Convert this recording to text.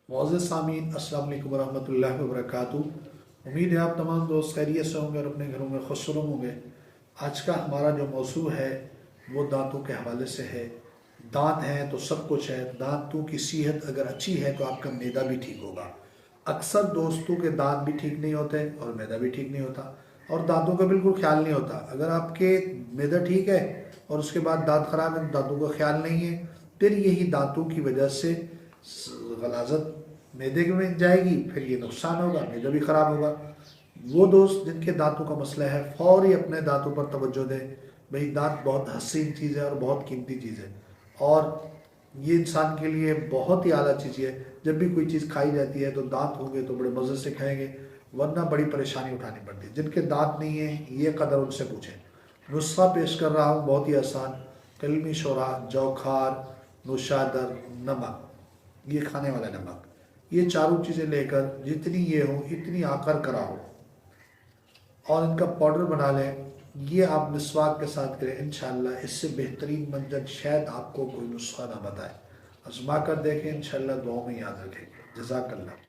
मुअज़्ज़िज़ सामीन अस्सलाम वालेकुम रहमतुल्लाहि व बरकातुहू। उम्मीद है आप तमाम दोस्त खैरियत से होंगे और अपने घरों में खुशनुमा होंगे। आज का हमारा जो मौजू है वो दांतों के हवाले से है। दांत हैं तो सब कुछ है। दांतों की सेहत अगर अच्छी है तो आपका मैदा भी ठीक होगा। अक्सर दोस्तों के दांत भी ठीक नहीं होते और मैदा भी ठीक नहीं होता और दांतों का बिल्कुल ख्याल नहीं होता। अगर आपके मैदा ठीक है और उसके बाद दांत खराब है तो दांतों का ख्याल नहीं है, फिर यही दांतों की वजह से गलाजत मैदे में जाएगी, फिर ये नुकसान होगा, मैदा भी ख़राब होगा। वो दोस्त जिनके दांतों का मसला है फौरी अपने दांतों पर तवज्जो दें। भाई दांत बहुत हसीन चीज़ है और बहुत कीमती चीज़ है और ये इंसान के लिए बहुत ही आला चीज़ है। जब भी कोई चीज़ खाई जाती है तो दांत होंगे तो बड़े मज़े से खाएंगे, वरना बड़ी परेशानी उठानी पड़ती है। जिनके दांत नहीं है ये कदर उनसे पूछें। नुस्खा पेश कर रहा हूँ बहुत ही आसान। कलमी शोरा, जौखार, नुशादर, नमक, ये खाने वाला नमक, ये चारों चीज़ें लेकर जितनी ये हो इतनी आकर कराओ और इनका पाउडर बना लें। ये आप मिसवाक के साथ करें, इंशाल्लाह इससे बेहतरीन मंजर शायद आपको कोई नुस्खा ना बताए। आजमा कर देखें, इंशाल्लाह दुआ में याद रखेंगे। जज़ाकल्लाह।